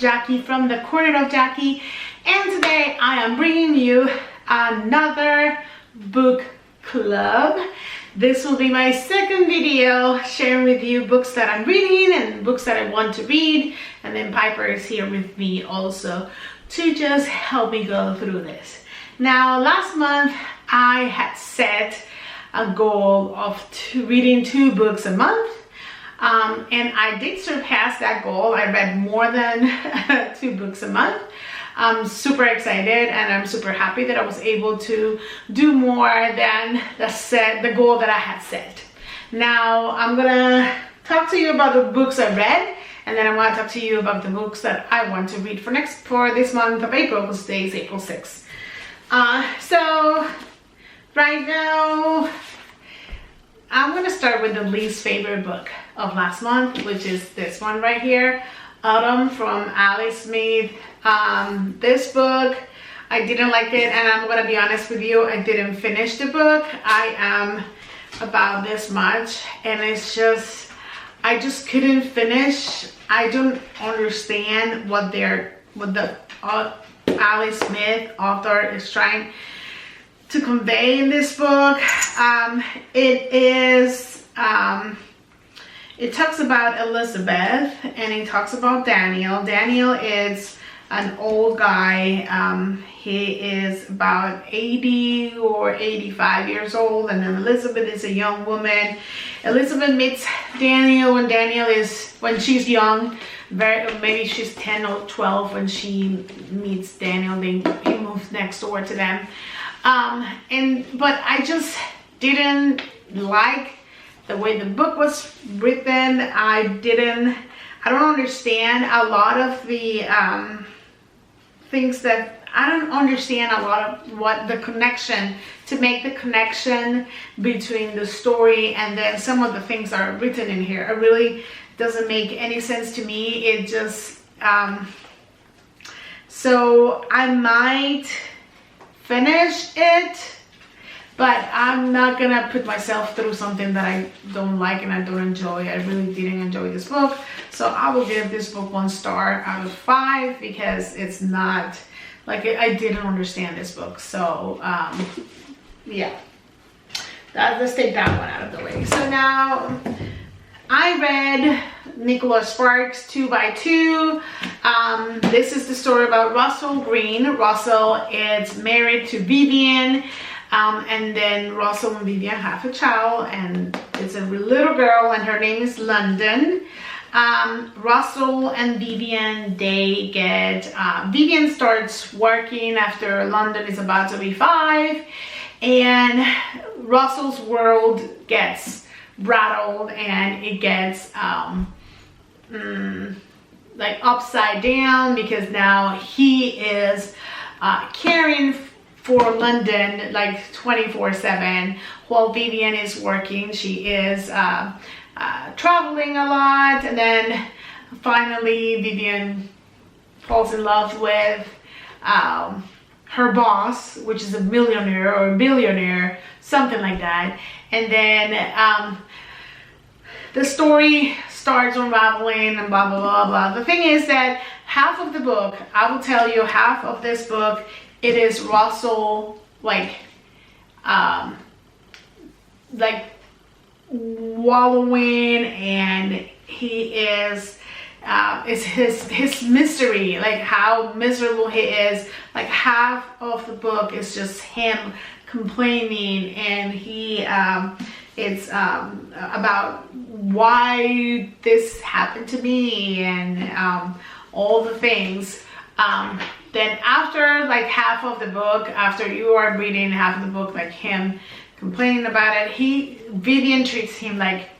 Jackie from the Corner of Jackie, and today I am bringing you another book club. This will be my second video sharing with you books that I'm reading and books that I want to read, and then Piper is here with me also to just help me go through this. Now, last month I had set a goal of reading 2 books a month. And I did surpass that goal. I read more than 2 books a month. I'm super excited and I'm super happy that I was able to do more than the goal that I had set. Now I'm gonna talk to you about the books I read, and then I want to talk to you about the books that I want to read for this month of April, because today is April 6th. So right now I'm going to start with the least favorite book of last month, which is this one right here, Autumn from Alice Smith. This book, I didn't like it, and I'm going to be honest with you, I didn't finish the book. I am about this much, and it's just, I just couldn't finish. I don't understand what the Alice Smith author is trying to convey in this book. It talks about Elizabeth, and it talks about Daniel. Daniel is an old guy. He is about 80 or 85 years old, and then Elizabeth is a young woman. Elizabeth meets Daniel when Daniel is, when she's young, maybe she's 10 or 12 when she meets Daniel. He moves next door to them. But I just didn't like the way the book was written. I don't understand a lot of the things that, I don't understand a lot of what the connection, to make the connection between the story and then some of the things that are written in here. It really doesn't make any sense to me. It just, so I might finish it, but I'm not gonna put myself through something that I don't like and I don't enjoy. I really didn't enjoy this book, so I will give this book 1 star out of 5 because it's not, like, I didn't understand this book. So yeah, let's take that one out of the way. So now I read Nicholas Sparks' 2 by 2. This is the story about Russell Green. Russell is married to Vivian, and then Russell and Vivian have a child, and it's a little girl, and her name is London. Russell and Vivian, they get, Vivian starts working after London is about to be 5, and Russell's world gets rattled, and it gets like upside down, because now he is caring for London like 24/7 while Vivian is working. She is traveling a lot, and then finally Vivian falls in love with her boss, which is a millionaire or a billionaire, something like that. And then the story starts unraveling and blah blah blah blah. The thing is that half of the book, I will tell you, half of this book, it is Russell like wallowing, and he is it's his misery, like how miserable he is. Like half of the book is just him complaining, and he it's about why this happened to me, and all the things. Then after like half of the book, after you are reading half of the book, like him complaining about it, Vivian treats him like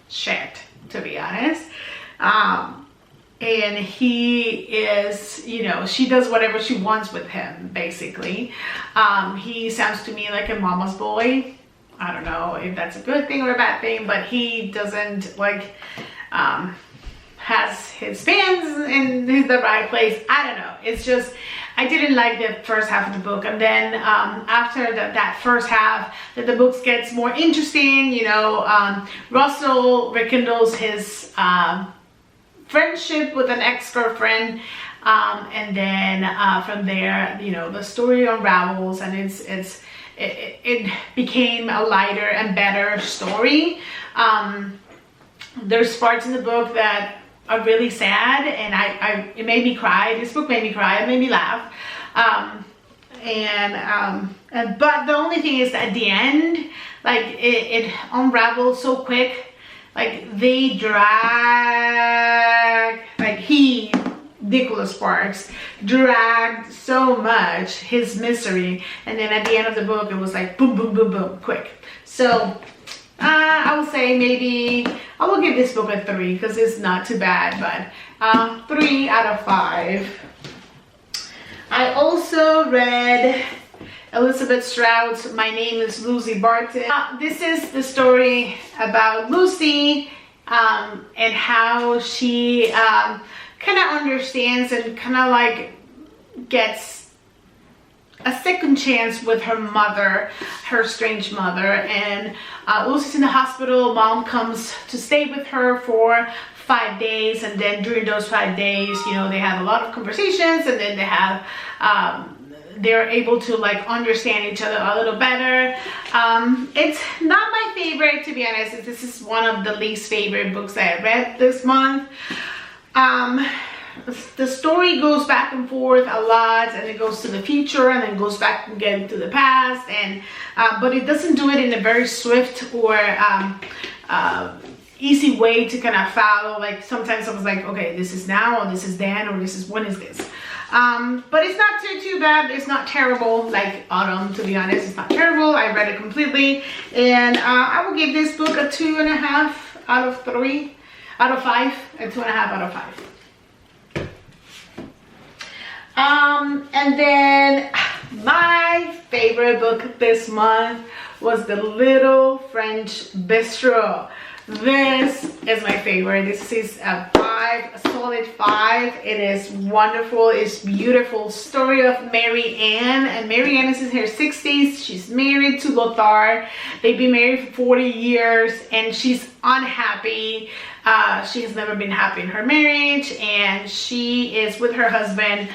shit, to be honest. And he is, you know, she does whatever she wants with him, basically. He sounds to me like a mama's boy. I don't know if that's a good thing or a bad thing, but he doesn't like has his fans in the right place. I don't know. It's just, I didn't like the first half of the book, and then after that first half, that the book gets more interesting. You know, Russell rekindles his friendship with an ex-girlfriend, and then from there, you know, the story unravels, and it became a lighter and better story. There's parts in the book that are really sad, and it made me cry. This book made me cry. It made me laugh. But the only thing is that at the end, like it unraveled so quick. Like they drag, like Nicholas Sparks dragged so much his misery, and then at the end of the book it was like boom, boom, boom, boom, quick. So I will say maybe I will give this book a 3 because it's not too bad, but 3 out of 5. I also read Elizabeth Trouts' My Name is Lucy Barton. This is the story about Lucy and how she kind of understands and kind of like gets a second chance with her mother, her strange mother. And Lucy's in the hospital. Mom comes to stay with her for 5 days, and then during those 5 days, you know, they have a lot of conversations, and then they have they're able to like understand each other a little better. It's not my favorite, to be honest. This is one of the least favorite books I read this month. The story goes back and forth a lot, and it goes to the future and then goes back again to the past, and but it doesn't do it in a very swift or easy way to kind of follow. Like sometimes I was like, okay, this is now, or this is then, or this is when is this. But it's not too bad. It's not terrible like Autumn, to be honest. It's not terrible. I read it completely, and I will give this book a 2.5 out of 5, and 2.5 out of 5. And then my favorite book this month was The Little French Bistro. This is my favorite. This is a solid 5. It is wonderful. It's beautiful. Story of Mary Ann, and Mary Ann is in her 60s. She's married to Lothar. They've been married for 40 years, and she's unhappy. She has never been happy in her marriage, and she is with her husband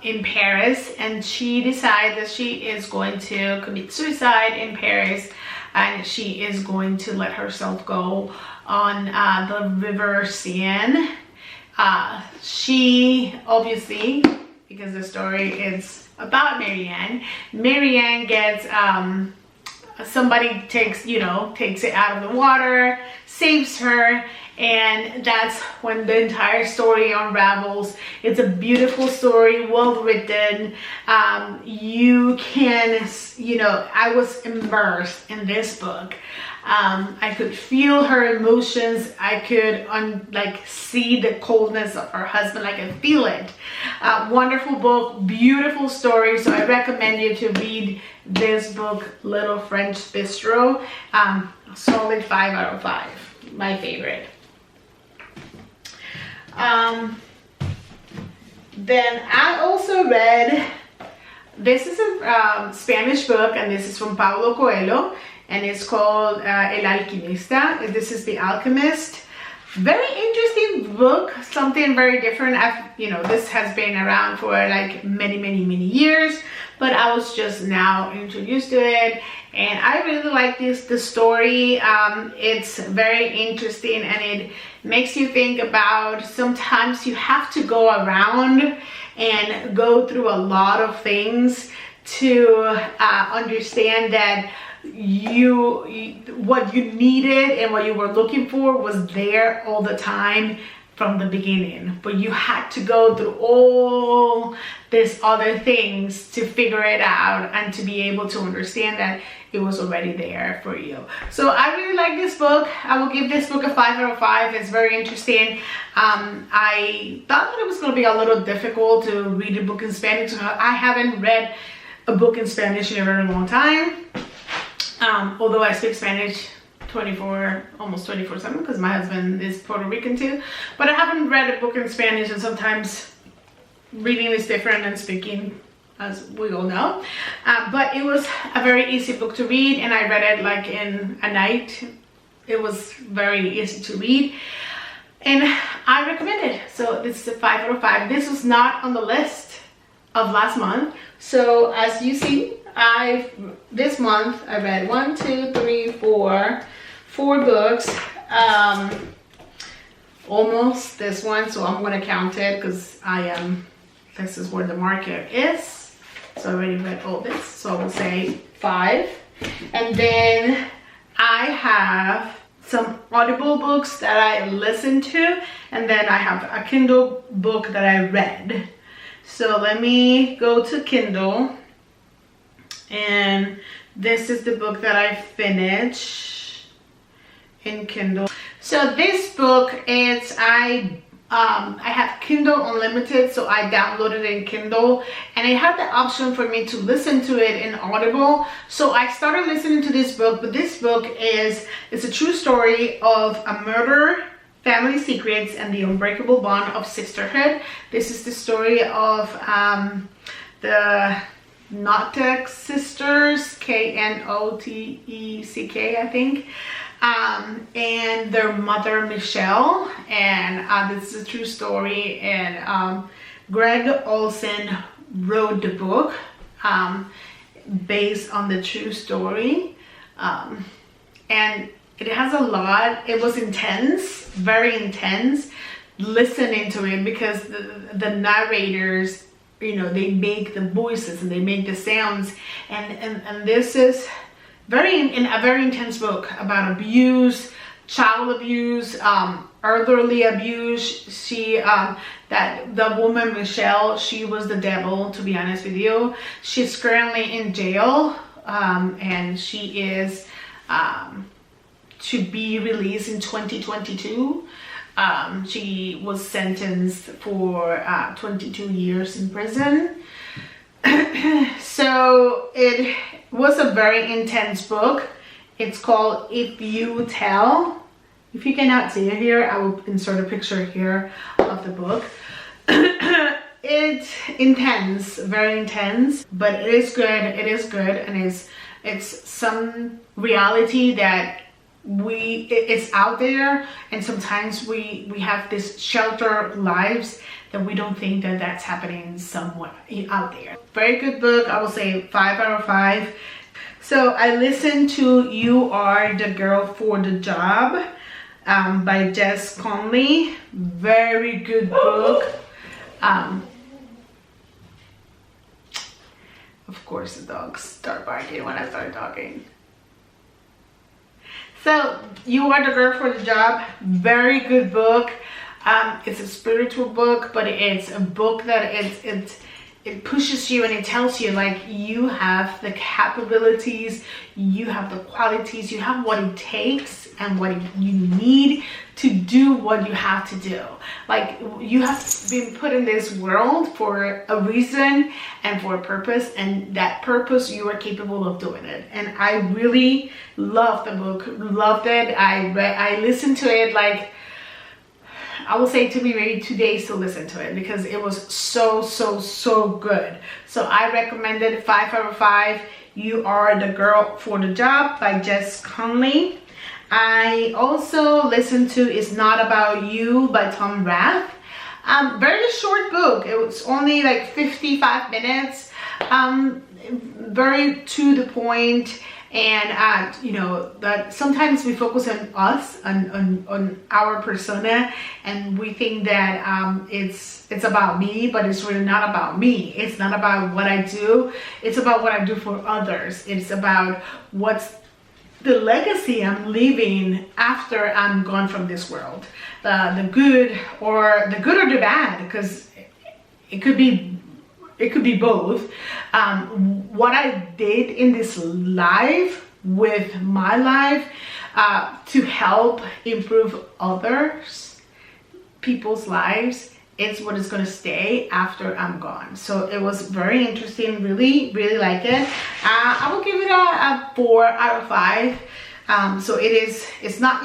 in Paris, and she decides that she is going to commit suicide in Paris, and she is going to let herself go on the river Seine. She obviously, because the story is about Mary Ann gets somebody takes it out of the water, saves her, and that's when the entire story unravels. It's a beautiful story, well written. You can, I was immersed in this book. I could feel her emotions. I could see the coldness of her husband. I could feel it. Wonderful book, beautiful story. So I recommend you to read this book, Little French Bistro. Solid 5 out of 5. My favorite. Then I also read, this is a Spanish book, and this is from Paulo Coelho, and it's called El Alquimista. This is The Alchemist. Very interesting book, something very different. This has been around for like many years, but I was just now introduced to it, and I really like the story. It's very interesting, and it makes you think about sometimes you have to go around and go through a lot of things to understand that what you needed and what you were looking for was there all the time from the beginning, but you had to go through all these other things to figure it out and to be able to understand that it was already there for you. So I really like this book. I will give this book a 5 out of 5. It's very interesting. I thought that it was going to be a little difficult to read a book in Spanish. I haven't read a book in Spanish in a very long time. Although I speak Spanish almost 24/7, because my husband is Puerto Rican too, but I haven't read a book in Spanish, and sometimes reading is different than speaking, as we all know. But it was a very easy book to read, and I read it like in a night. It was very easy to read, and I recommend it. So this is a 5 out of 5. This was not on the list of last month. So as you see, this month I read 1, 2, 3, 4 books. Almost this one, so I'm gonna count it because this is where the marker is. So I already read all this, so I will say 5. And then I have some Audible books that I listened to, and then I have a Kindle book that I read. So let me go to Kindle, and this is the book that I finished in Kindle. So this book is, I have Kindle Unlimited, so I downloaded it in Kindle, and it had the option for me to listen to it in Audible. So I started listening to this book, but this book it's a true story of a murder, family secrets, and the unbreakable bond of sisterhood. This is the story of the Knotek sisters, Knoteck, I think. And their mother Michelle, and this is a true story, and Greg Olson wrote the book based on the true story, and it has a lot. It was intense, very intense listening to it, because the narrators, you know, they make the voices and they make the sounds, and this is a very intense book about abuse, child abuse, elderly abuse. She that the woman Michelle, she was the devil, to be honest with you. She's currently in jail, and she is to be released in 2022. She was sentenced for 22 years in prison. So it was a very intense book. It's called If You Tell. If you cannot see it here, I will insert a picture here of the book. It's intense, very intense, but it is good. It is good, and it's some reality that it's out there, and sometimes we have this sheltered lives that we don't think that that's happening somewhere out there. Very good book. I will say 5 out of 5. So I listened to You Are the Girl for the Job by Jess Conley. Very good book. Of course the dogs start barking when I start talking. So You Are the Girl for the Job, very good book. It's a spiritual book, but it's a book that it pushes you, and it tells you, like, you have the capabilities, you have the qualities, you have what it takes and what you need to do what you have to do. Like, you have been put in this world for a reason and for a purpose, and that purpose, you are capable of doing it. And I really loved the book, loved it. I listened to it, like, I will say it took me maybe 2 days to listen to it, because it was so good. So I recommend it. 5 out of 5. You Are the Girl for the Job by Jess Conley. I also listened to It's Not About You by Tom Rath. Very short book. It was only like 55 minutes. Very to the point. And you know, that sometimes we focus on us, on our persona, and we think that it's about me, but it's really not about me. It's not about what I do. It's about what I do for others. It's about what's the legacy I'm leaving after I'm gone from this world. The good or the bad, because it could be both. What I did in this life, with my life, to help improve people's lives, it's what is going to stay after I'm gone. So it was very interesting. Really like it. I will give it a 4 out of 5. So it's Not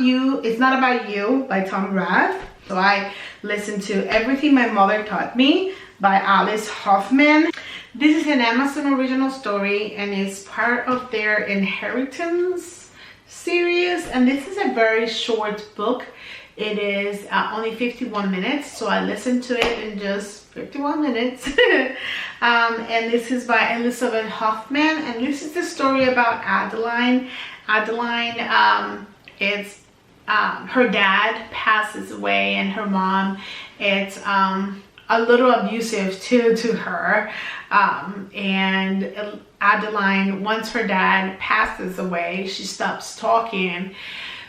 About You by Tom Rath. So I listened to Everything My Mother Taught Me by Alice Hoffman. This is an Amazon original story, and it's part of their Inheritance series, and this is a very short book. It is only 51 minutes, so I listened to it in just 51 minutes. And this is by Elizabeth Hoffman, and this is the story about Adeline. Adeline, it's her dad passes away, and her mom, it's a little abusive to her. And Adeline, once her dad passes away, she stops talking.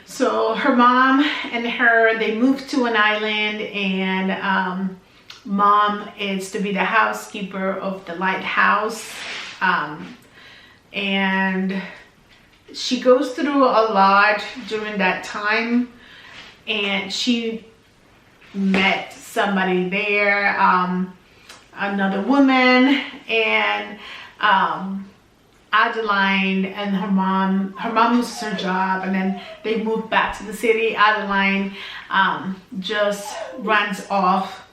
So her mom and her, they moved to an island, and mom is to be the housekeeper of the lighthouse. And she goes through a lot during that time, and she met somebody there, another woman, and Adeline and her mom loses her job, and then they move back to the city. Adeline just runs off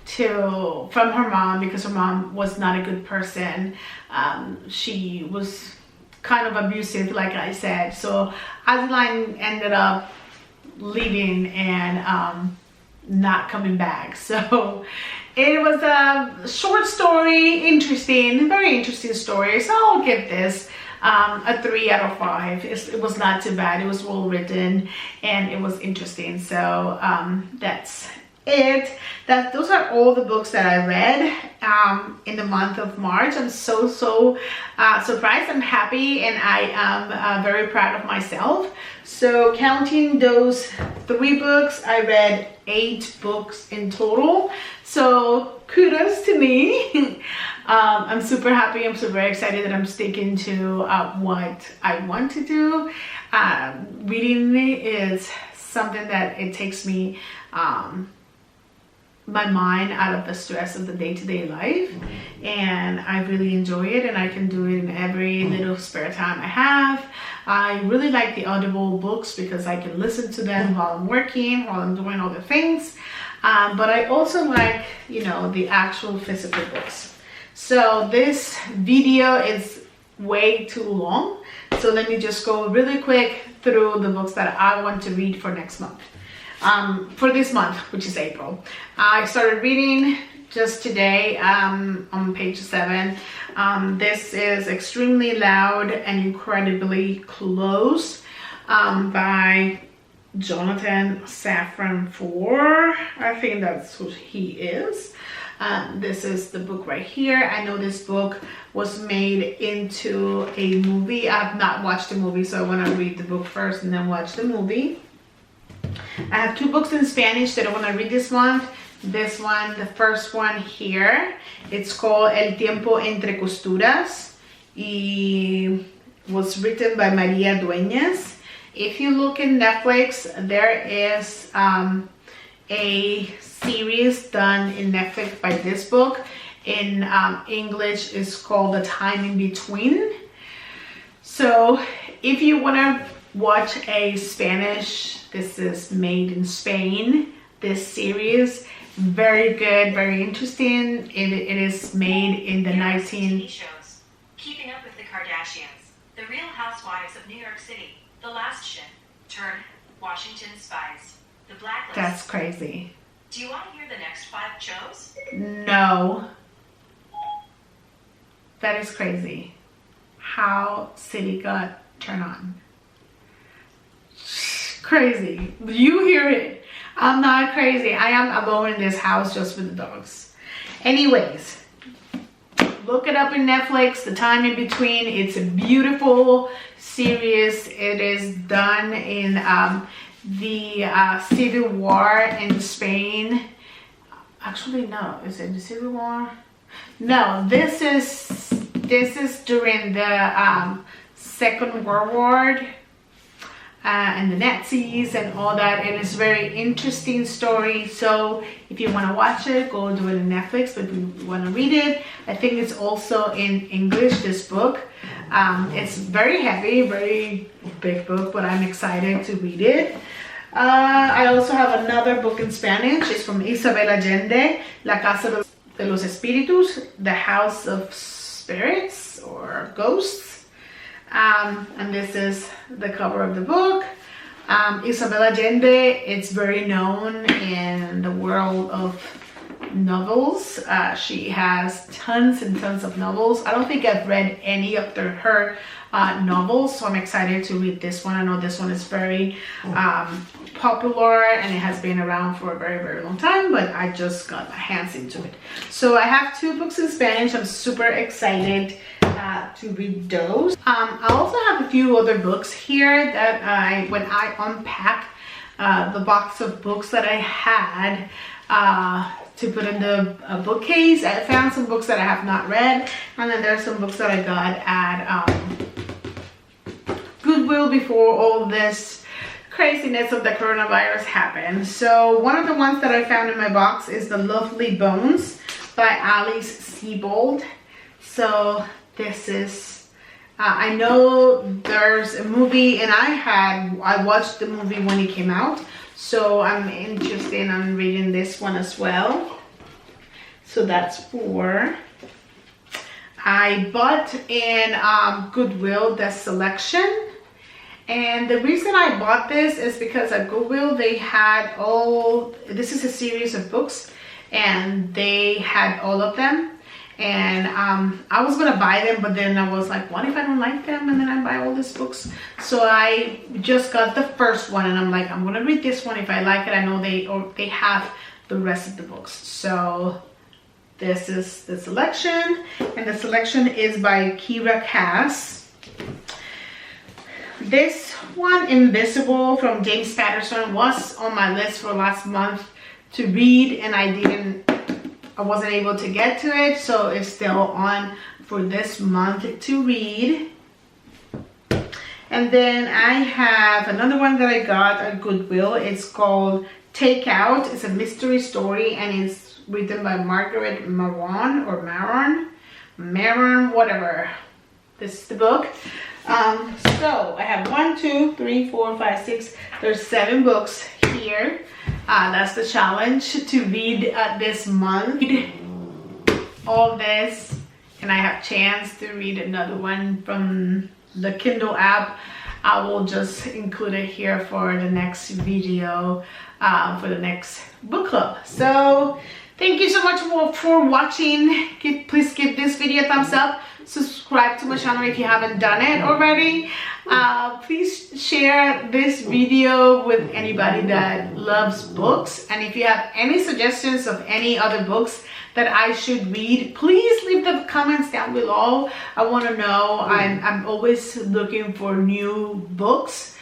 from her mom because her mom was not a good person. She was kind of abusive, like I said. So Adeline ended up leaving and not coming back. So it was a short story, interesting, very interesting story. So I'll give this a 3 out of 5. It was not too bad. It was well written and it was interesting. So that's it. Those are all the books that I read in the month of March. I'm so surprised. I'm happy, and I am very proud of myself. So counting those 3 books, I read 8 books in total. So kudos to me. I'm super happy. I'm super excited that I'm sticking to what I want to do. Reading is something that it takes me my mind out of the stress of the day-to-day life, and I really enjoy it, and I can do it in every little spare time I have. I really like the Audible books because I can listen to them while I'm working, while I'm doing other things, but I also like, you know, the actual physical books. So this video is way too long, so let me just go really quick through the books that I want to read for next month. For this month, which is April. I started reading just today on page 7. This is Extremely Loud and Incredibly Close by Jonathan Safran Foer. I think that's who he is. This is the book right here. I know this book was made into a movie. I have not watched the movie, so I want to read the book first and then watch the movie. I have 2 books in Spanish that I want to read this month. This one, the first one here, it's called El Tiempo Entre Costuras. Y was written by Maria Dueñas. If you look in Netflix, there is a series done in Netflix by this book. In English, it's called The Time in Between. So if you want to watch a Spanish, this is made in Spain, this series, very good, very interesting. It is made in the 19 shows. Keeping Up with the Kardashians, The Real Housewives of New York City, The Last Ship, Turn, Washington Spies, The Blacklist. That's crazy. Do you want to hear the next 5 shows? No. That is crazy. How City got turned on. Crazy. You hear it. I'm not crazy. I am alone in this house just with the dogs. Anyways, look it up in Netflix, The Time in Between. It's a beautiful series. It is done in the Civil War in Spain. Actually, no. Is it the Civil War? No, this is during the Second World War. And the Nazis and all that. It is a very interesting story. So if you want to watch it, go do it on Netflix. But if you want to read it, I think it's also in English, this book. It's very heavy, very big book, but I'm excited to read it. I also have another book in Spanish. It's from Isabel Allende, La Casa de los Espíritus, The House of Spirits or Ghosts. And this is the cover of the book. Isabel Allende. It's very known in the world of novels. She has tons and tons of novels. I don't think I've read any of her novels, so I'm excited to read this one. I know this one is very popular and it has been around for a very long time, but I just got my hands into it. So I have 2 books in Spanish. I'm super excited to read those. I also have a few other books here that when I unpack the box of books that I had to put in the bookcase, I found some books that I have not read, and then there's some books that I got at Goodwill before all this craziness of the coronavirus happened. So one of the ones that I found in my box is The Lovely Bones by Alice Sebold. So this is I know there's a movie, and I watched the movie when it came out, so I'm interested in reading this one as well. So that's 4. I bought in Goodwill the selection, and the reason I bought this is because at Goodwill they had this is a series of books, and they had all of them. And I was gonna buy them, but then I was like, what if I don't like them and then I buy all these books? So I just got the first one, and I'm like, I'm gonna read this one. If I like it, I know they have the rest of the books. So this is the selection, and the selection is by Kira Cass. This one, Invisible, from James Patterson, was on my list for last month to read, and I wasn't able to get to it, so it's still on for this month to read. And then I have another one that I got at Goodwill. It's called Take Out. It's a mystery story, and it's written by Margaret Maron, or Maron, whatever. This is the book. So I have 1, 2, 3, 4, 5, 6. There's 7 books here. That's the challenge, to read this month. All this, and I have chance to read another one from the Kindle app. I will just include it here for the next video, for the next book club. So thank you so much for watching. Please give this video a thumbs up. Subscribe to my channel if you haven't done it already. Please share this video with anybody that loves books, and if you have any suggestions of any other books that I should read, please leave the comments down below. I want to know. I'm always looking for new books,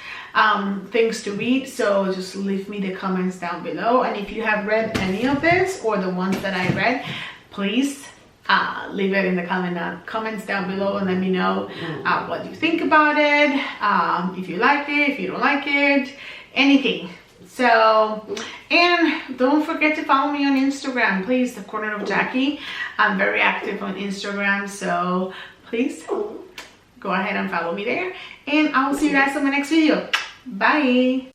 things to read, so just leave me the comments down below. And if you have read any of this or the ones that I read, please leave it in the comments down below and let me know what you think about it, if you like it, if you don't like it, anything. So, and don't forget to follow me on Instagram, please, The Corner of Jackie. I'm very active on Instagram, so please go ahead and follow me there, and I will see you guys on my next video. Bye.